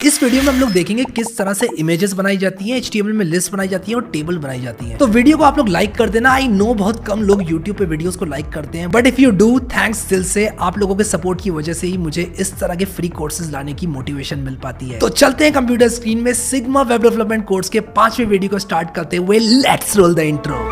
इस वीडियो में हम लोग देखेंगे किस तरह से इमेजेस बनाई जाती हैं, HTML में लिस्ट बनाई जाती है और टेबल बनाई जाती हैं। तो वीडियो को आप लोग लाइक कर देना। आई नो बहुत कम लोग YouTube पे वीडियोस को लाइक करते हैं, but if you do, thanks दिल से। आप लोगों के सपोर्ट की वजह से ही मुझे इस तरह के फ्री कोर्सेज लाने की मोटिवेशन मिल पाती है। तो चलते हैं कंप्यूटर स्क्रीन में सिग्मा वेब डेवलपमेंट कोर्स के 5वें वीडियो को स्टार्ट करते हुए। Let's roll the intro.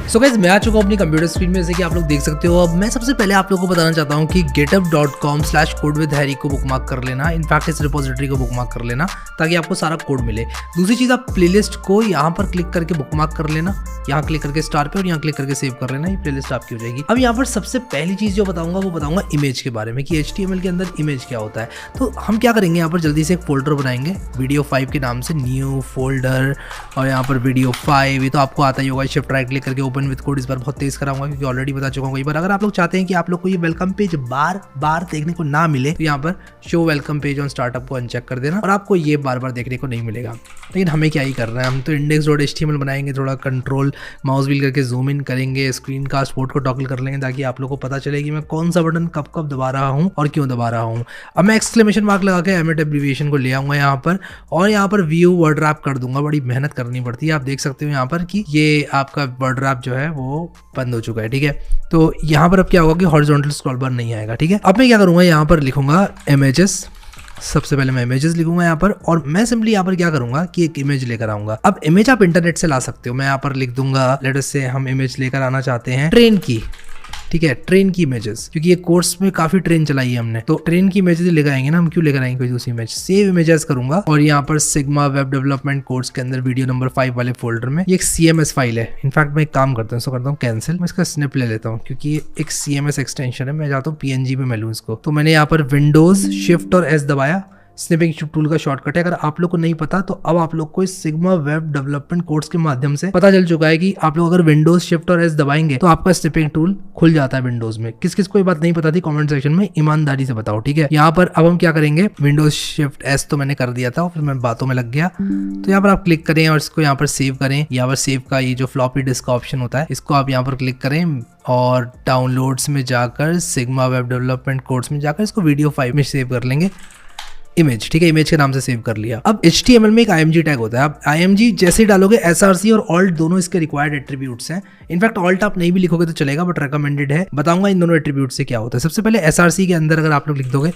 So guys, मैं आ चुका हूँ अपनी कंप्यूटर स्क्रीन में, जैसे कि आप लोग देख सकते हो। अब मैं सबसे पहले आप लोगों को बताना चाहता हूँ कि github.com/codewithharry को बुकमार्क कर लेना। इनफैक्ट इस रिपोजिटरी को बुकमार्क कर लेना ताकि आपको सारा कोड मिले। दूसरी चीज़, आप प्लेलिस्ट को यहाँ पर क्लिक करके बुकमार्क कर लेना। यहाँ क्लिक करके स्टार पे और यहाँ क्लिक करके सेव कर लेना। ये प्लेलिस्ट आपकी हो जाएगी। अब यहाँ पर सबसे पहली चीज़ जो बताऊँगा वो बताऊँगा इमेज के बारे में कि HTML के अंदर इमेज क्या होता है। तो हम क्या करेंगे, यहाँ पर जल्दी से एक फोल्डर बनाएंगे वीडियो 5 के नाम से, न्यू फोल्डर, और यहाँ पर वीडियो 5। ये तो आपको आता ही होगा। शिफ्ट राइट क्लिक करके ओपन विद कोड इस बार बहुत तेज कराऊंगा क्योंकि ऑलरेडी बता चुका हूँ कई बार। अगर आप लोग चाहते हैं कि आप लोग को ये वेलकम पेज बार बार देखने को ना मिले तो यहाँ पर show welcome page on startup को अनचेक कर देना और आपको ये बार बार देखने को नहीं मिलेगा। लेकिन हमें क्या ही करना है, हम तो index.html बनाएंगे। थोड़ा कंट्रोल माउस व्हील करके जूम इन करेंगे, स्क्रीन कास्ट मोड को टॉगल कर लेंगे ताकि आप लोग को पता चले कि मैं कौन सा बटन कब कब दबा रहा हूँ और क्यों दबा रहा हूँ। अब मैं एक्सक्लेमेशन मार्क लगा के एमिट एब्रीविएशन को ले आऊंगा यहाँ पर और यहाँ पर व्यू वर्ड रैप कर दूंगा। बड़ी मेहनत करनी पड़ती है। आप देख सकते हो यहाँ पर कि ये आपका वर्ड रैप जो है वो बंद हो चुका है। ठीक है, तो यहाँ पर अब क्या होगा कि हॉरिजॉन्टल स्क्रॉल बार नहीं आएगा। ठीक है, अब मैं क्या करूँगा, यहाँ पर लिखूंगा इमेजेस। सबसे पहले मैं इमेजेस लिखूंगा यहाँ पर और मैं सिंपली यहाँ पर क्या करूंगा कि एक इमेज लेकर आऊंगा। अब इमेज आप इंटरनेट से ला सकते हो। मैं यहाँ पर लिख दूंगा, लेट अस से हम इमेज लेकर आना चाहते हैं ट्रेन की। ठीक है, ट्रेन की इमेजेस, क्योंकि ये कोर्स में काफी ट्रेन चलाई है हमने, तो ट्रेन की इमेजेस लेकर आएंगे ना हम। क्यों लेकर आएंगे कोई दूसरी इमेज। सेव इमेजेस करूंगा और यहाँ पर सिग्मा वेब डेवलपमेंट कोर्स के अंदर वीडियो नंबर 5 वाले फोल्डर में ये एक CMS फाइल है। इनफैक्ट मैं एक काम करता हूँ, इसको करता हूँ कैंसिल। मैं इसका स्निप ले लेता हूँ क्योंकि ये एक CMS एक्सटेंशन है। मैं चाहता हूँ PNG में मैं लूँ इसको। तो मैंने यहाँ पर विंडोज शिफ्ट और S दबाया। स्निपिंग टूल का शॉर्टकट है। अगर आप लोग को नहीं पता तो अब आप लोग को इस सिग्मा वेब डेवलपमेंट कोर्स के माध्यम से पता चल चुका है कि आप लोग अगर विंडोज शिफ्ट और S दबाएंगे तो आपका स्निपिंग टूल खुल जाता है विंडोज में। किस किस को ये बात नहीं पता थी कमेंट सेक्शन में ईमानदारी से बताओ। ठीक है, यहाँ पर अब हम क्या करेंगे, विंडोज शिफ्ट S तो मैंने कर दिया था और फिर मैं बातों में लग गया। तो यहाँ पर आप क्लिक करें और इसको यहाँ पर सेव करें। यहाँ पर सेव का ये जो फ्लॉपी डिस्क का ऑप्शन होता है इसको आप यहाँ पर क्लिक करें और डाउनलोड्स में जाकर सिग्मा वेब डेवलपमेंट कोर्स में जाकर इसको वीडियो 5 में सेव कर लेंगे इमेज। ठीक है, इमेज के नाम से सेव कर लिया। अब HTML में एक IMG टैग होता है। आप IMG जैसे ही डालोगे SRC और ऑल्ट दोनों इसके रिक्वायर्ड एट्रीब्यूट्स हैं। इनफैक्ट ऑल्ट आप नहीं भी लिखोगे तो चलेगा, बट रेकमेंडेड है। बताऊंगा इन दोनों एट्रीब्यूट से क्या होता है। सबसे पहले SRC के अंदर अगर आप लोग लिख दोगे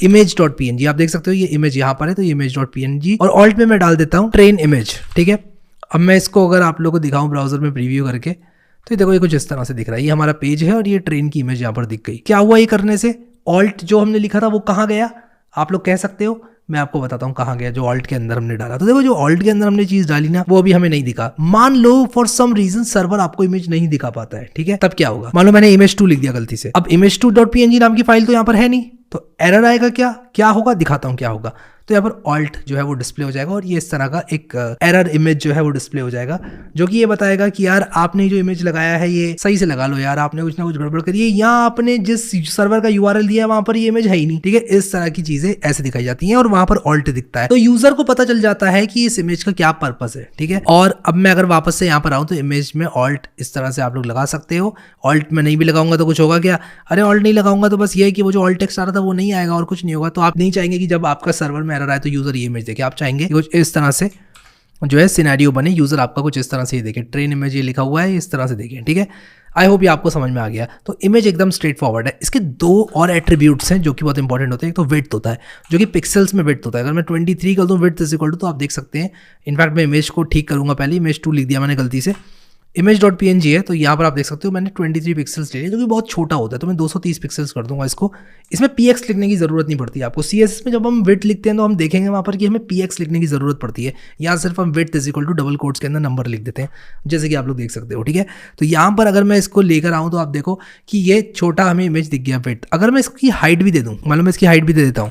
image.png, आप देख सकते हो ये इमेज यहाँ पर है तो ये image.png, और ऑल्ट में मैं डाल देता हूँ ट्रेन इमेज। ठीक है, अब मैं इसको अगर आप लोग को दिखाऊं ब्राउजर में प्रीव्यू करके तो ये देखो ये कुछ इस तरह से दिख रहा है। ये हमारा पेज है और ये ट्रेन की इमेज यहाँ पर दिख गई। क्या हुआ ये करने से, ऑल्ट जो हमने लिखा था वो कहाँ गया आप लोग कह सकते हो। मैं आपको बताता हूँ कहाँ गया जो ऑल्ट के अंदर हमने डाला। तो देखो जो ऑल्ट के अंदर हमने चीज डाली ना वो अभी हमें नहीं दिखा। मान लो फॉर सम रीजन सर्वर आपको इमेज नहीं दिखा पाता है। ठीक है, तब क्या होगा, मान लो मैंने image2 लिख दिया गलती से। अब image2.png नाम की फाइल तो यहाँ पर है नहीं, तो एरर आएगा। क्या होगा दिखाता हूँ क्या होगा। तो यहाँ पर ऑल्ट जो है वो डिस्प्ले हो जाएगा और ये इस तरह का एक एरर इमेज जो है वो डिस्प्ले हो जाएगा, जो कि ये बताएगा कि यार आपने जो इमेज लगाया है ये सही से लगा लो यार, आपने कुछ ना कुछ गड़बड़ करी है, या आपने जिस सर्वर का URL दिया है वहां पर ये इमेज है ही नहीं। ठीक है, इस तरह की चीजें ऐसे दिखाई जाती हैं और वहां पर ऑल्ट दिखता है, तो यूजर को पता चल जाता है कि इस इमेज का क्या पर्पस है। ठीक है, और अब मैं अगर वापस से यहाँ पर आऊँ तो इमेज में ऑल्ट इस तरह से आप लोग लगा सकते हो। ऑल्ट में नहीं भी लगाऊंगा तो कुछ होगा क्या, अरे ऑल्ट नहीं लगाऊंगा तो बस ये है कि वो जो ऑल्ट टेक्स्ट आ रहा था वो नहीं आएगा और कुछ नहीं होगा। तो आप नहीं चाहेंगे कि जब आपका सर्वर में एरर आए तो यूजर ये इमेज देखे। आप चाहेंगे कुछ इस तरह से जो है सिनेरियो बने, यूजर आपका कुछ इस तरह से ही देखे। ट्रेन इमेज ये लिखा हुआ है इस तरह से देखें। ठीक है, आई होप ये आपको समझ में आ गया। तो इमेज एकदम स्ट्रेट फॉरवर्ड है। इसके दो और एट्रीब्यूट्स हैं जो कि बहुत इंपॉर्टेंट होते हैं। एक तो विड्थ होता है जो कि पिक्सल्स में विड्थ होता है। अगर मैं 23 कर दूँ विड्थ इज इक्वल टू, तो आप देख सकते हैं। इनफैक्ट मैं इमेज को ठीक करूंगा, पहले image2 लिख दिया मैंने गलती से। image.png है तो यहाँ पर आप देख सकते हो मैंने 23 पिक्सल्स ले लिया जो कि बहुत छोटा होता है, तो मैं 230 पिक्सल्स कर दूंगा इसको। इसमें px लिखने की जरूरत नहीं पड़ती आपको। CSS में जब हम विड्थ लिखते हैं तो हम देखेंगे वहाँ पर कि हमें px लिखने की जरूरत पड़ती है। यहाँ सिर्फ हम width is equal to double quotes के अंदर नंबर लिख देते हैं, जैसे कि आप लोग देख सकते हो। ठीक है, तो यहाँ पर अगर मैं इसको लेकर आऊँ तो आप देखो कि ये छोटा हमें इमेज दिख गया विड्थ। अगर मैं इसकी हाइट भी दे दूँ, मतलब मैं इसकी हाइट भी दे देता हूँ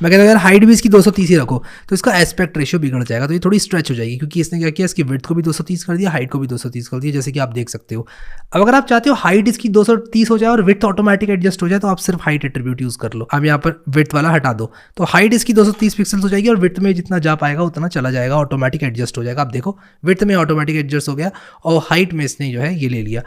मैं कहता हूँ यार हाइट भी इसकी 230 ही रखो, तो इसका एस्पेक्ट रेशियो बिगड़ जाएगा, तो ये थोड़ी स्ट्रेच हो जाएगी, क्योंकि इसने क्या किया, इसकी विड्थ को भी 230 कर दिया, हाइट को भी 230 कर दिया, जैसे कि आप देख सकते हो। अब अगर आप चाहते हो हाइट इसकी 230 हो जाए और विड्थ ऑटोमेटिक एडजस्ट हो जाए, तो आप सिर्फ हाइट एट्रीब्यूट यूज कर लो। अब यहाँ पर विड्थ वाला हटा दो, तो हाइट इसकी 230 पिक्सल्स हो जाएगी और विड्थ में जितना जा पाएगा उतना चला जाएगा, ऑटोमेटिक एडजस्ट हो जाएगा। आप देखो विड्थ में ऑटोमेटिक एडजस्ट हो गया और हाइट में इसने जो है ये ले लिया।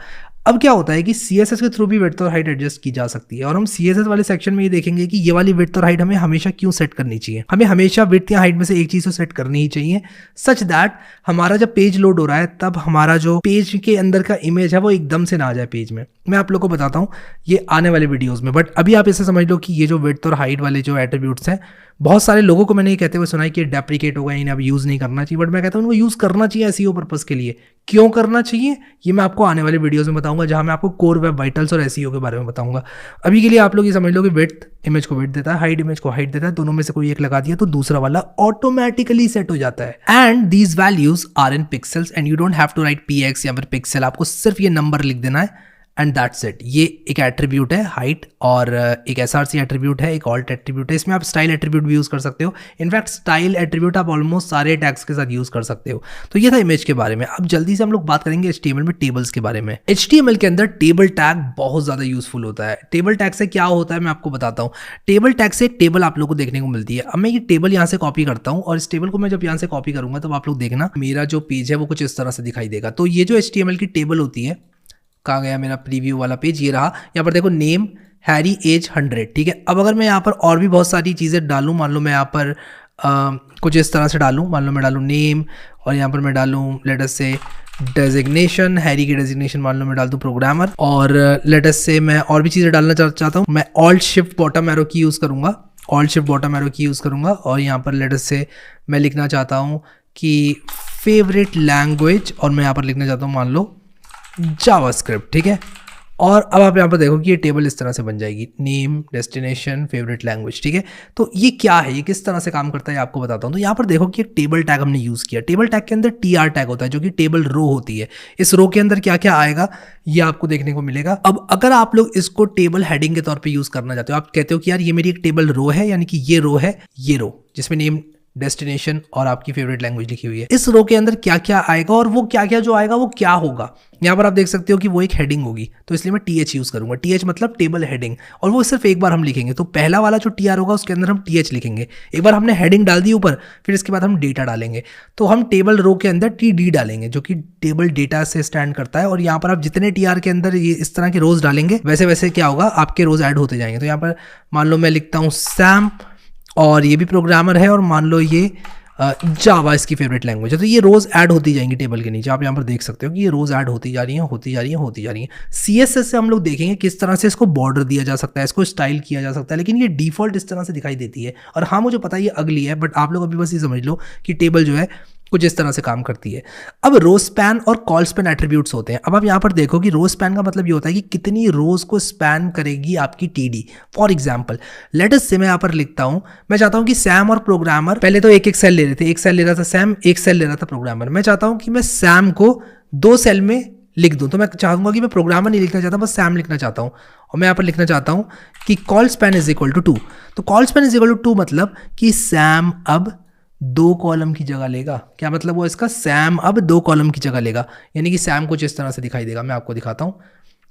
अब क्या होता है कि CSS के थ्रू भी विड्थ और हाइट एडजस्ट की जा सकती है, और हम CSS वाले सेक्शन में ये देखेंगे कि ये वाली विड्थ और हाइट हमें हमेशा क्यों सेट करनी चाहिए। हमें हमेशा विड्थ या हाइट में से एक चीज़ को सेट करनी ही चाहिए, सच दैट हमारा जब पेज लोड हो रहा है तब हमारा जो पेज के अंदर का इमेज है वो एकदम से ना आ जाए पेज में। मैं आप लोगों को बताता हूँ ये आने वाले वीडियोज़ में, बट अभी आप इसे समझ लो कि ये जो विड्थ और हाइट वाले जो एट्रीब्यूट्स हैं, बहुत सारे लोगों को मैंने ये कहते हुए सुना है कि डेप्रिकेट हो गए, इन्हें अब यूज़ नहीं करना चाहिए, बट मैं कहता हूँ उनको यूज़ करना चाहिए एसईओ पर्पस के लिए। क्यों करना चाहिए ये मैं आपको आने वाले वीडियोस में बताऊंगा, जहां मैं आपको कोर वेब वाइटल्स और एसईओ के बारे में बताऊंगा। अभी के लिए आप लोग ये समझ लो कि विड्थ इमेज को विड्थ देता है, हाइट इमेज को हाइट देता है, दोनों में से कोई एक लगा दिया तो दूसरा वाला ऑटोमेटिकली सेट हो जाता है। And these values are in pixels and you don't have to write px या फिर पिक्सल, आपको सिर्फ ये नंबर लिख देना है एंड दैट्स इट। ये एक एट्रीब्यूट है हाइट, और एक SRC एट्रीब्यूट है, एक ऑल्ट एट्रीब्यूट है। इसमें आप स्टाइल एट्रीब्यूट भी यूज़ कर सकते हो। इनफैक्ट स्टाइल एट्रीब्यूट आप ऑलमोस्ट सारे टैग्स के साथ यूज़ कर सकते हो। तो ये था इमेज के बारे में। अब जल्दी से हम लोग बात करेंगे HTML में टेबल्स के बारे में। HTML के अंदर टेबल टैग बहुत ज़्यादा यूजफुल होता है। टेबल टैग से क्या होता है मैं आपको बताता हूँ। टेबल टैग से एक टेबल आप लोग को देखने को मिलती है। अब मैं ये टेबल यहाँ से कॉपी करता हूँ, और इस टेबल को मैं जब यहाँ से कॉपी करूँगा तब आप लोग देखना मेरा जो पेज है वो कुछ इस तरह से दिखाई देगा। तो ये जो HTML की टेबल होती है, कहाँ गया मेरा प्रीव्यू वाला पेज, ये रहा। यहाँ पर देखो नेम हैरी एज 100, ठीक है। अब अगर मैं यहाँ पर और भी बहुत सारी चीज़ें डालूँ, मान लो मैं यहाँ पर कुछ इस तरह से डालूँ, मान लो मैं डालूँ नेम, और यहाँ पर मैं डालूँ लेट अस से डेजिग्नेशन, हैरी की डेजिग्नेशन मान लो मैं डाल दूँ प्रोग्रामर, और लेट अस से मैं और भी चीज़ें डालना चाहता हूँ। मैं ऑल्ट शिफ्ट बॉटम एरो की यूज़ करूँगा, ऑल्ट शिफ्ट बॉटम एरो की यूज़ करूँगा, और यहाँ पर लेट अस से मैं लिखना चाहता हूँ कि फेवरेट लैंग्वेज, और मैं यहाँ पर लिखना चाहता हूँ मान लो जावास्क्रिप्ट, ठीक है। और अब आप यहाँ पर देखो कि ये टेबल इस तरह से बन जाएगी, नेम, डेस्टिनेशन, फेवरेट लैंग्वेज, ठीक है। तो ये क्या है, ये किस तरह से काम करता है आपको बताता हूँ। तो यहाँ पर देखो कि टेबल टैग हमने यूज़ किया। टेबल टैग के अंदर TR टैग होता है जो कि टेबल रो होती है। इस रो के अंदर क्या क्या आएगा ये आपको देखने को मिलेगा। अब अगर आप लोग इसको टेबल हेडिंग के तौर पर यूज़ करना चाहते हो, आप कहते हो कि यार ये मेरी एक टेबल रो है, यानी कि ये रो है, ये रो जिसमें नेम, डेस्टिनेशन और आपकी फेवरेट लैंग्वेज लिखी हुई है। इस रो के अंदर क्या क्या आएगा और वो क्या क्या जो आएगा वो क्या होगा, यहाँ पर आप देख सकते हो कि वो एक हेडिंग होगी, तो इसलिए मैं TH यूज़ करूंगा। TH मतलब टेबल हेडिंग, और वो सिर्फ एक बार हम लिखेंगे। तो पहला वाला जो TR होगा उसके अंदर हम TH लिखेंगे। एक बार हमने हेडिंग डाल दी ऊपर, फिर इसके बाद हम डेटा डालेंगे, तो हम टेबल रो के अंदर TD डालेंगे जो कि टेबल डेटा से स्टैंड करता है। और यहाँ पर आप जितने TR के अंदर ये इस तरह के रोज डालेंगे वैसे वैसे क्या होगा, आपके रोज ऐड होते जाएंगे। तो यहाँ पर मान लो मैं लिखता हूँ सैम, और ये भी प्रोग्रामर है, और मान लो ये जावा इसकी फेवरेट लैंग्वेज है, तो ये रोज ऐड होती जाएंगी टेबल के नीचे। आप यहाँ पर देख सकते हो कि ये रोज ऐड होती जा रही हैं, होती जा रही हैं, होती जा रही हैं। CSS से हम लोग देखेंगे किस तरह से इसको बॉर्डर दिया जा सकता है, इसको स्टाइल किया जा सकता है, लेकिन ये डिफॉल्ट इस तरह से दिखाई देती है। और हाँ मुझे पता है ये अगली है, बट आप लोग अभी बस ये समझ लो कि टेबल जो है कुछ इस तरह से काम करती है। अब रो स्पैन और कॉल स्पैन एट्रीब्यूट्स होते हैं। अब आप यहाँ पर देखो कि रो स्पैन का मतलब ये होता है कि कितनी रोज को स्पैन करेगी आपकी TD। For example let us से मैं यहाँ पर लिखता हूँ, मैं चाहता हूँ कि सैम और प्रोग्रामर पहले तो एक एक सेल ले रहे थे, एक सेल ले रहा था सैम, एक सेल ले रहा था प्रोग्रामर। मैं चाहता हूँ कि मैं सैम को 2 सेल में लिख दूँ, तो मैं चाहूँगा कि मैं प्रोग्रामर नहीं लिखना चाहता, बस सैम लिखना चाहता हूँ। और मैं यहाँ पर लिखना चाहता हूँ कि col span is equal to 2। तो col span is equal to 2 मतलब कि सैम अब 2 कॉलम की जगह लेगा। क्या मतलब वो इसका, सैम अब 2 कॉलम की जगह लेगा, यानी कि सैम कुछ इस तरह से दिखाई देगा। मैं आपको दिखाता हूँ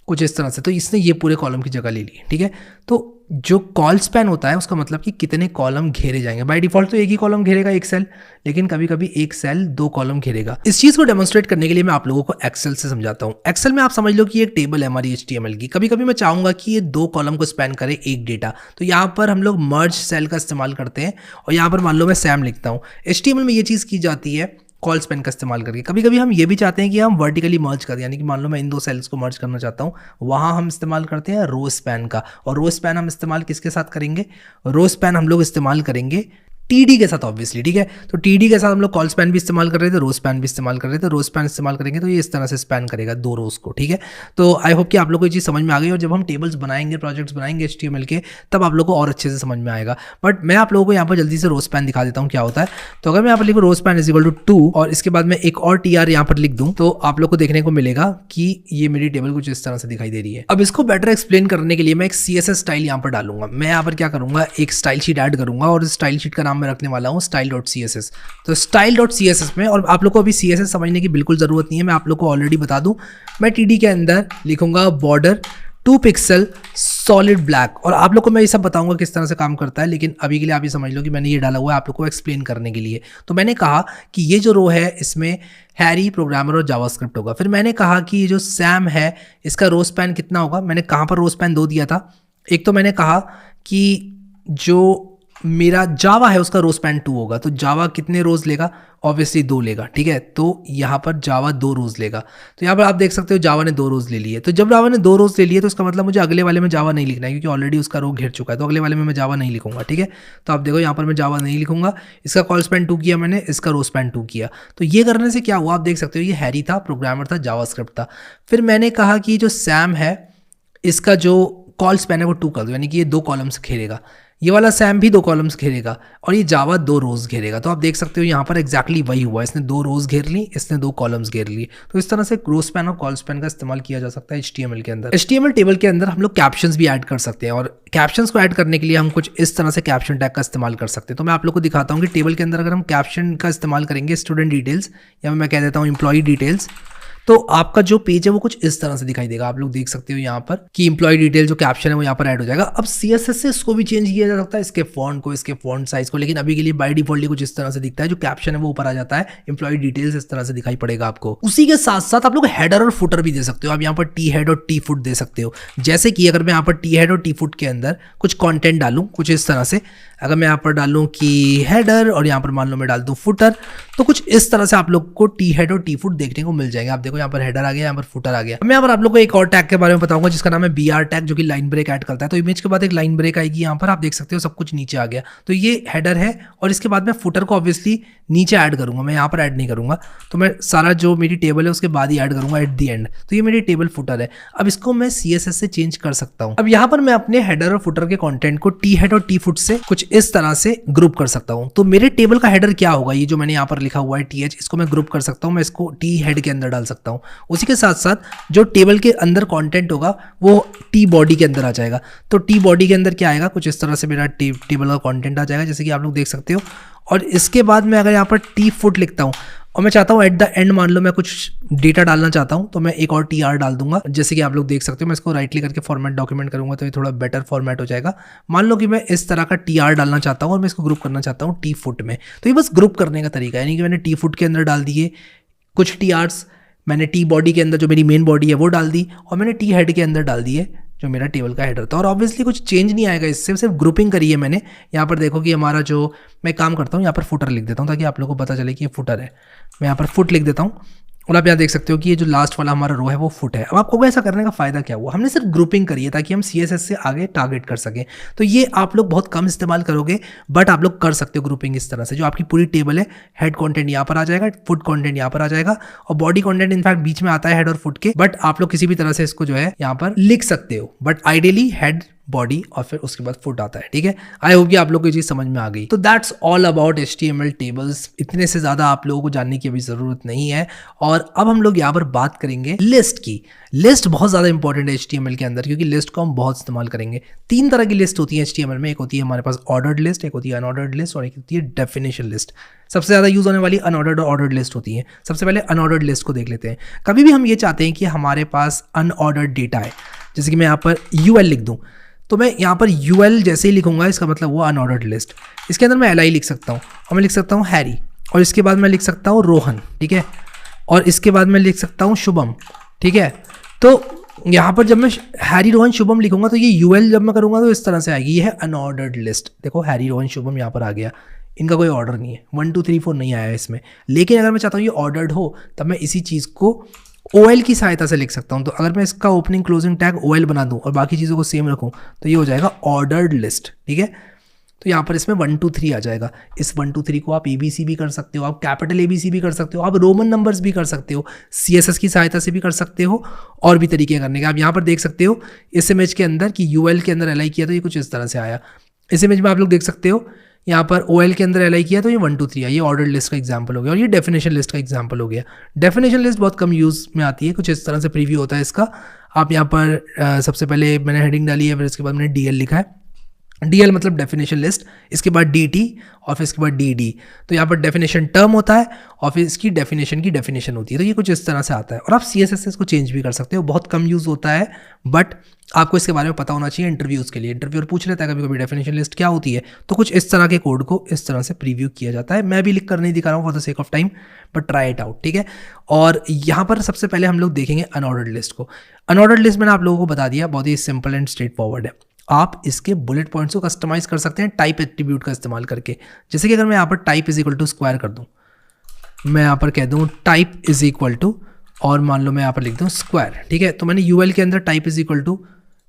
कुछ इस तरह से। तो इसने ये पूरे कॉलम की जगह ले ली, ठीक है। तो जो कॉल स्पैन होता है उसका मतलब कि कितने कॉलम घेरे जाएंगे। बाय डिफॉल्ट तो एक ही कॉलम घेरेगा, एक सेल, लेकिन कभी कभी एक सेल 2 कॉलम घेरेगा। इस चीज़ को डेमोन्स्ट्रेट करने के लिए मैं आप लोगों को एक्सेल से समझाता हूँ। एक्सेल में आप समझ लो कि एक टेबल है हमारी HTML की। कभी कभी मैं चाहूँगा कि ये 2 कॉलम को स्पैन करे एक डेटा, तो यहाँ पर हम लोग मर्ज सेल का इस्तेमाल करते हैं, और यहाँ पर मान लो मैं सैम लिखता हूँ। HTML में ये चीज़ की जाती है कॉल स्पैन का इस्तेमाल करके। कभी कभी हम ये भी चाहते हैं कि हम वर्टिकली मर्ज करें, यानी कि मान लो मैं इन 2 सेल्स को मर्ज करना चाहता हूँ, वहाँ हम इस्तेमाल करते हैं रो स्पैन का। और रो स्पैन हम इस्तेमाल किसके साथ करेंगे, रो स्पैन हम लोग इस्तेमाल करेंगे टीडी के साथ ऑब्वियसली, ठीक है। तो टीडी के साथ हम लोग कॉल स्पैन भी इस्तेमाल कर रहे थे, रो स्पैन भी इस्तेमाल कर रहे थे। रो स्पैन इस्तेमाल करेंगे तो ये इस तरह से स्पैन करेगा 2 रोज को, ठीक है। तो आई होप कि आप लोग को ये चीज़ समझ में आ गई, और जब हम टेबल्स बनाएंगे, प्रोजेक्ट्स बनाएंगे HTML के, तब आप लोग को और अच्छे से समझ में आएगा। बट मैं आप लोगों को यहाँ पर जल्दी से रो स्पैन दिखा देता हूँ क्या होता है। तो अगर मैं यहाँ पर लिखूँ row span is equal to 2 और इसके बाद मैं एक और TR यहाँ पर लिख दूँ, तो आप लोग को देखने को मिलेगा कि ये मेरी टेबल कुछ इस तरह से दिखाई दे रही है। अब इसको बेटर एक्सप्लेन करने के लिए मैं एक CSS स्टाइल यहाँ पर डालूंगा। मैं यहाँ पर क्या करूंगा, एक स्टाइल शीट ऐड करूंगा और इस स्टाइल शीट का नाम मैं रखने वाला हूँ style.css। तो style.css में, और आप लोग को अभी CSS समझने की बिल्कुल ज़रूरत नहीं है, मैं आप लोग को ऑलरेडी बता दूं, मैं TD के अंदर लिखूंगा बॉर्डर 2 पिक्सल सॉलिड ब्लैक, और आप लोग को मैं ये सब बताऊंगा किस तरह से काम करता है। लेकिन अभी के लिए आप ये समझ लो कि मैंने ये डाला हुआ है आप लोग को एक्सप्लेन करने के लिए। तो मैंने कहा कि ये जो रो है इसमें हैरी, प्रोग्रामर और जावास्क्रिप्ट होगा। फिर मैंने कहा कि ये जो सैम है इसका रो स्पैन कितना होगा। मैंने कहाँ पर रो स्पैन 2 दिया था। एक तो मैंने कहा कि जो मेरा जावा है उसका रो स्पैन 2 होगा, तो जावा कितने रोज लेगा, ऑब्वियसली 2 लेगा, ठीक है। तो यहाँ पर जावा 2 रोज लेगा। तो यहाँ पर आप देख सकते हो जावा ने 2 रोज ले लिए। तो जब जावा ने 2 रोज ले लिए तो इसका मतलब मुझे अगले वाले में जावा नहीं लिखना है, क्योंकि ऑलरेडी उसका रो घिर चुका है। तो अगले वाले में मैं जावा नहीं लिखूंगा, ठीक है। तो आप देखो यहाँ पर मैं जावा नहीं लिखूंगा। इसका कॉल स्पैन 2 किया मैंने, इसका रो स्पैन 2 किया। तो ये करने से क्या हुआ आप देख सकते हो, ये हैरी था, प्रोग्रामर था, जावास्क्रिप्ट था। फिर मैंने कहा कि जो सैम है इसका जो कॉल स्पैन है वो 2 कर दो, यानी कि ये 2 कॉलम्स घेरेगा। ये वाला सैम भी 2 कॉलम्स घेरेगा और ये जावा 2 रोज घेरेगा। तो आप देख सकते हो यहाँ पर एग्जैक्टली वही हुआ, इसने 2 रोज घेर ली, इसने 2 कॉलम्स घेर लिए। तो इस तरह से रो स्पैन और कॉल स्पैन का इस्तेमाल किया जा सकता है HTML के अंदर। HTML टेबल के अंदर हम लोग कैप्शंस भी ऐड कर सकते हैं, और कैप्शंस को ऐड करने के लिए हम कुछ इस तरह से कैप्शन टैग का इस्तेमाल कर सकते हैं। तो मैं आप लोग को दिखाता हूँ कि टेबल के अंदर अगर हम कैप्शन का इस्तेमाल करेंगे स्टूडेंट डिटेल्स, या मैं कह देता हूँ एम्प्लॉय डिटेल्स, तो आपका जो पेज है वो कुछ इस तरह से दिखाई देगा। आप लोग देख सकते हो यहाँ पर कि एम्प्लॉय डिटेल जो कैप्शन है वो यहाँ पर ऐड हो जाएगा। अब CSS से इसको भी चेंज किया जा सकता है, इसके फॉन्ट को, इसके फॉन्ट साइज को, लेकिन अभी के लिए बाय डिफॉल्ट कुछ इस तरह से दिखता है। जो कैप्शन है वो ऊपर आ जाता है, एम्प्लॉय डिटेल्स इस तरह से दिखाई पड़ेगा आपको। उसी के साथ साथ आप लोग हेडर और फुटर भी दे सकते हो। आप यहाँ पर टी हेड और टी फुट दे सकते हो। जैसे कि अगर मैं यहाँ पर टी हेड और टी फुट के अंदर कुछ कॉन्टेंट डालूँ कुछ इस तरह से, अगर मैं यहाँ पर डालूँ कि हेडर और यहाँ पर मान लो मैं डाल दूँ फुटर, तो कुछ इस तरह से आप लोग को टी हेड और टी फुट देखने को मिल जाएंगे। आप देखो यहाँ पर हेडर आ गया, यहाँ पर फुटर आ गया। मैं यहाँ पर आप लोग को एक और टैग के बारे में बताऊंगा जिसका नाम है BR टैग, जो कि लाइन ब्रेक ऐड करता है। तो इमेज के बाद एक लाइन ब्रेक आएगी, यहाँ पर आप देख सकते हो सब कुछ नीचे आ गया। तो ये हेडर है, और इसके बाद मैं फुटर को ऑब्वियसली नीचे ऐड करूंगा, मैं यहाँ पर ऐड नहीं करूंगा। तो मैं सारा जो मेरी टेबल है उसके बाद ही ऐड करूंगा एट दी एंड। तो ये मेरी टेबल फुटर है। अब इसको मैं CSS से चेंज कर सकता हूँ। अब यहाँ पर मैं अपने हेडर और फुटर के कंटेंट को टी हेड और टी फुट से कुछ इस तरह से ग्रुप कर सकता हूँ। तो मेरे टेबल का हेडर क्या होगा, ये जो मैंने यहाँ पर लिखा हुआ है TH, इसको मैं ग्रुप कर सकता हूँ, मैं इसको टी हेड के अंदर डाल सकता हूँ। उसी के साथ साथ जो टेबल के अंदर कंटेंट होगा वो टी बॉडी के अंदर आ जाएगा। तो टी बॉडी के अंदर क्या आएगा, कुछ इस तरह से मेरा टेबल का कंटेंट आ जाएगा, जैसे कि आप लोग देख सकते हो। और इसके बाद मैं अगर यहाँ पर टी फुट लिखता हूँ और मैं चाहता हूँ एट द एंड मान लो मैं कुछ डेटा डालना चाहता हूँ, तो मैं एक और TR डाल दूंगा। जैसे कि आप लोग देख सकते हो, मैं इसको राइट क्लिक करके फॉर्मेट डॉक्यूमेंट करूंगा तो ये थोड़ा बेटर फॉर्मेट हो जाएगा। मान लो कि मैं इस तरह का TR डालना चाहता हूँ और मैं इसको ग्रुप करना चाहता हूँ टी फुट में। तो ये बस ग्रुप करने का तरीका है, यानी कि मैंने टी फुट के अंदर डाल दिए कुछ TRs, मैंने टी बॉडी के अंदर जो मेरी मेन बॉडी है वो डाल दी, और मैंने टी हेड के अंदर डाल दिए जो मेरा टेबल का हेडर था। और ऑब्वियसली कुछ चेंज नहीं आएगा इससे, सिर्फ ग्रुपिंग करी है मैंने। यहाँ पर देखो कि हमारा जो, मैं काम करता हूँ यहाँ पर फुटर लिख देता हूँ ताकि आप लोगों को पता चले कि ये फुटर है। मैं यहाँ पर फुट लिख देता हूँ और आप यहाँ देख सकते हो कि ये जो लास्ट वाला हमारा रो है वो फुट है। अब आपको ऐसा करने का फायदा क्या हुआ, हमने सिर्फ ग्रुपिंग करी है ताकि हम CSS से आगे टारगेट कर सकें। तो ये आप लोग बहुत कम इस्तेमाल करोगे, बट आप लोग कर सकते हो ग्रुपिंग इस तरह से। जो आपकी पूरी टेबल है, हेड कंटेंट यहाँ पर आ जाएगा, फुट कंटेंट यहाँ पर आ जाएगा, और बॉडी कंटेंट इनफैक्ट बीच में आता है हेड और फुट के, बट आप लोग किसी भी तरह से इसको जो है यहाँ पर लिख सकते हो, बट आइडियली हेड, बॉडी और फिर उसके बाद फुट आता है। ठीक है, आई होप कि आप लोग को ये चीज समझ में आ गई। तो that's all about HTML tables. इतने से ज्यादा आप लोगों को जानने की अभी जरूरत नहीं है। और अब हम लोग यहाँ पर बात करेंगे लिस्ट की। लिस्ट बहुत ज्यादा इंपॉर्टेंट है HTML के अंदर, क्योंकि लिस्ट को हम बहुत इस्तेमाल करेंगे। 3 तरह की लिस्ट होती है HTML में। एक होती है हमारे पास ऑर्डर्ड लिस्ट, एक होती है अनऑर्डर्ड लिस्ट, और एक होती है डेफिनेशन लिस्ट। सबसे ज्यादा यूज होने वाली अनऑर्डर्ड और ऑर्डर्ड लिस्ट होती है। सबसे पहले अनऑर्डर्ड लिस्ट को देख लेते हैं। कभी भी हम ये चाहते हैं कि हमारे पास अनऑर्डर्ड डेटा है, जैसे कि मैं यहाँ पर UL लिख दूँ, तो मैं यहाँ पर UL जैसे ही लिखूंगा इसका मतलब वो अनऑर्डर्ड लिस्ट। इसके अंदर मैं LI लिख सकता हूँ, और मैं लिख सकता हूँ हैरी, और इसके बाद मैं लिख सकता हूँ रोहन, ठीक है, और इसके बाद मैं लिख सकता हूँ शुभम, ठीक है। तो यहाँ पर जब मैं हैरी रोहन शुभम लिखूंगा तो ये UL जब मैं करूँगा तो इस तरह से आएगी। ये है अनऑर्डर्ड लिस्ट। देखो हैरी रोहन शुभम यहाँ पर आ गया, इनका कोई ऑर्डर नहीं है, 1 2 3 4 नहीं आया है इसमें। लेकिन अगर मैं चाहता हूँ ये ऑर्डर्ड हो, तब मैं इसी चीज़ को OL की सहायता से लिख सकता हूँ। तो अगर मैं इसका ओपनिंग क्लोजिंग टैग OL बना दूँ और बाकी चीज़ों को सेम रखूँ तो ये हो जाएगा ऑर्डर्ड लिस्ट, ठीक है। तो यहाँ पर इसमें 1 2 3 आ जाएगा। इस 1 2 3 को आप ABC भी कर सकते हो, आप कैपिटल ABC भी कर सकते हो, आप रोमन नंबर्स भी कर सकते हो, CSS की सहायता से भी कर सकते हो, और भी तरीके करने के। आप यहाँ पर देख सकते हो इस इमेज के अंदर कि UL के अंदर LI किया तो ये कुछ इस तरह से आया। इस इमेज में आप लोग देख सकते हो यहाँ पर OL के अंदर LI किया तो ये 1 2 3 आया। ये ऑर्डर लिस्ट का एग्जाम्पल हो गया, और ये डेफिनेशन लिस्ट का एग्जाम्पल हो गया। डेफिनेशन लिस्ट बहुत कम यूज़ में आती है, कुछ इस तरह से प्रीव्यू होता है इसका। आप यहाँ पर सबसे पहले मैंने हेडिंग डाली है, फिर इसके बाद मैंने DL लिखा है। DL मतलब डेफिनेशन लिस्ट, इसके बाद DT और फिर इसके बाद DD। तो यहाँ पर डेफिनेशन टर्म होता है और फिर इसकी डेफिनेशन की डेफिनेशन होती है। तो ये कुछ इस तरह से आता है, और आप CSS से इसको चेंज भी कर सकते हो। बहुत कम यूज़ होता है, बट आपको इसके बारे में पता होना चाहिए इंटरव्यूज़ के लिए। इंटरव्यूअर पूछ लेता है कभी कभी डेफिनेशन लिस्ट क्या होती है, तो कुछ इस तरह के कोड को इस तरह से प्रीव्यू किया जाता है। मैं भी लिख कर नहीं दिखा रहा हूँ for the sake of time, but try it out, ठीक है। और यहाँ पर सबसे पहले हम लोग देखेंगे अनऑर्डर्ड लिस्ट को। अनऑर्डर्ड लिस्ट मैंने आप लोगों को बता दिया, बहुत ही सिंपल एंड स्ट्रेट फॉरवर्ड है। आप इसके बुलेट पॉइंट्स को कस्टमाइज कर सकते हैं टाइप एट्रीब्यूट का इस्तेमाल करके। जैसे कि अगर मैं यहाँ पर type is equal to square कर दूँ, मैं यहाँ पर कह दूँ टाइप इज इक्वल टू, और मान लो मैं यहाँ पर लिख दूँ स्क्वायर, ठीक है। तो मैंने UL के अंदर type is equal to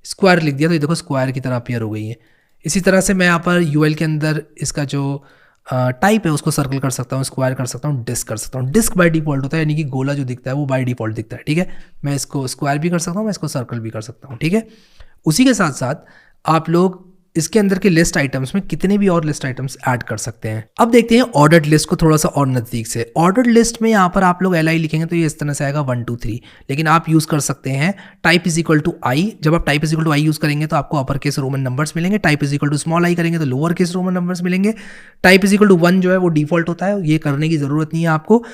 square लिख दिया, तो ये देखो स्क्वायर की तरह अपीयर हो गई है। इसी तरह से मैं यहाँ पर UL के अंदर इसका जो टाइप है उसको सर्कल कर सकता हूँ, स्क्वायर कर सकता हूँ, डिस्क कर सकता हूँ। डिस्क बाय डिफॉल्ट होता है, यानी कि गोला जो दिखता है वो बाय डिफॉल्ट दिखता है, ठीक है। मैं इसको स्क्वायर भी कर सकता हूँ, मैं इसको सर्कल भी कर सकता हूँ, ठीक है। उसी के साथ साथ आप लोग इसके अंदर के लिस्ट आइटम्स में कितने भी और लिस्ट आइटम्स ऐड कर सकते हैं। अब देखते हैं ऑर्डर्ड लिस्ट को थोड़ा सा और नज़दीक से। ऑर्डर्ड लिस्ट में यहाँ पर आप लोग LI लिखेंगे तो ये इस तरह से आएगा 1 2 3, लेकिन आप यूज़ कर सकते हैं type is equal to I। जब आप type is equal to I use करेंगे तो आपको अपर केस रोमन नंबर्स मिलेंगे। Type is equal to small I करेंगे तो लोअर केस रोमन नंबर्स मिलेंगे। टाइप इज इक्वल टू 1 जो है वो डिफॉल्ट होता है, ये करने की ज़रूरत नहीं है आपको।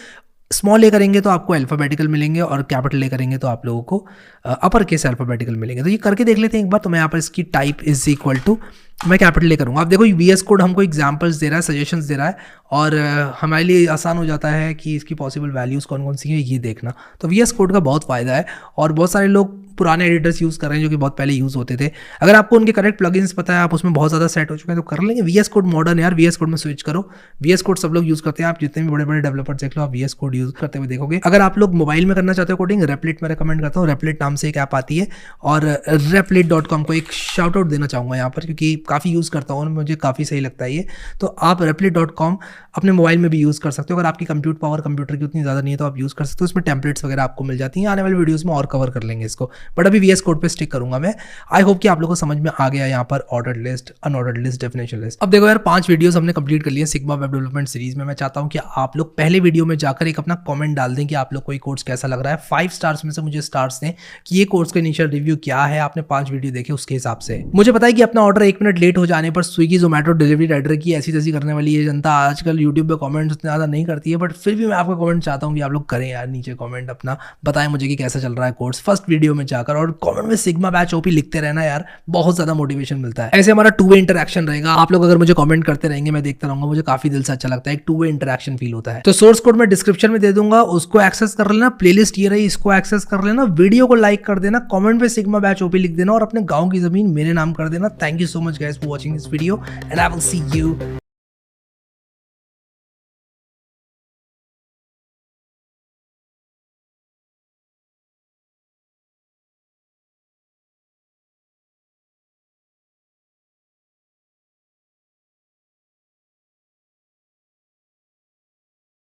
स्मॉल ए करेंगे तो आपको अल्फ़ाबेटिकल मिलेंगे, और कैपिटल ए करेंगे तो आप लोगों को अपर केस अल्फ़ाबेटिकल मिलेंगे। तो ये करके देख लेते हैं एक बार। तो मैं यहाँ पर इसकी टाइप इज इक्वल टू मैं कैपिटल ए करूँगा। आप देखो VS कोड हमको एग्जांपल्स दे रहा है, सजेशंस दे रहा है, और हमारे लिए आसान हो जाता है कि इसकी पॉसिबल वैल्यूज़ कौन कौन सी है ये देखना। तो VS कोड का बहुत फ़ायदा है, और बहुत सारे लोग पुराने एडिटर्स यूज़ कर रहे हैं जो कि बहुत पहले यूज़ होते थे। अगर आपको उनके करेक्ट प्लगइन्स पता है, आप उसमें बहुत ज़्यादा सेट हो चुके हैं, तो कर लेंगे। VS कोड मॉडर्न है यार, VS कोड में स्विच करो। VS कोड सब लोग यूज़ करते हैं, आप जितने भी बड़े बड़े डेवलपर्स देख लो, आप VS कोड यूज़ करते हुए देखोगे। अगर आप लोग मोबाइल में करना चाहते हो कोडिंग, रेपलेट में रिकमेंड करता हूँ। रेपलेट नाम से एक ऐप आती है, और replit.com को एक शाउट आउट देना चाहूँगा यहाँ पर, क्योंकि काफ़ी यूज़ करता हूँ, मुझे काफ़ी सही लगता है ये। तो आप replit.com अपने मोबाइल में भी यूज़ कर सकते हो। अगर आपकी कंप्यूटर पावर कंप्यूटर की उतनी ज़्यादा नहीं है तो आप यूज़ कर सकते हो। इसमें टेम्पलेट्स वगैरह आपको मिल जाती हैं। आने वाले वीडियोस में और कवर कर लेंगे इसको, बट अभी VS कोड पे स्टिक करूंगा मैं। आई होप कि आप लोगों को समझ में आ गया यहाँ पर ordered list, unordered list, definition list. अब देखो यार, 5 वीडियोस हमने कंप्लीट कर लिए सिग्मा वेब डेवलपमेंट सीरीज में। मैं चाहता हूँ कि आप लोग पहले वीडियो में जाकर एक अपना कमेंट डाल दें कि आप लोग को ये कोर्स कैसा लग रहा है। 5 स्टार्स में से मुझे स्टार्स दें कि ये कोर्स का इनिशियल रिव्यू क्या है, आपने 5 वीडियो देखे उसके हिसाब से। मुझे पता है कि अपना ऑर्डर 1 मिनट लेट हो जाने पर स्विगी जोमेटो डिलीवरी राइडर की ऐसी तैसी करने वाली ये जनता आजकल यूट्यूब पे कमेंट्स उतना ज़्यादा नहीं करती है, बट फिर भी मैं आपका कमेंट चाहता हूँ कि आप लोग करें यार। नीचे कमेंट अपना बताएं मुझे कि कैसा चल रहा है कोर्स फर्स्ट वीडियो में जाकर, और कमेंट में सिग्मा बैच ओपी लिखते रहना यार, बहुत ज़्यादा मोटिवेशन मिलता है। ऐसे हमारा 2 वे इंटरेक्शन रहेगा। आप लोग अगर मुझे कमेंट करते रहेंगे, मैं देखता रहूंगा, मुझे काफी दिल से अच्छा लगता है। एक 2 वे इंटरेक्शन फील होता है। तो सोर्स कोड मैं डिस्क्रिप्शन में दे दूंगा, उसको एक्सेस कर लेना। प्लेलिस्ट ये रही, इसको एक्सेस कर लेना। वीडियो को लाइक कर देना, कमेंट पे सिग्मा बैच ओपी लिख देना, और अपने गाँव की जमीन मेरे नाम कर देना। Thank you so much guys for watching this video, and I will see you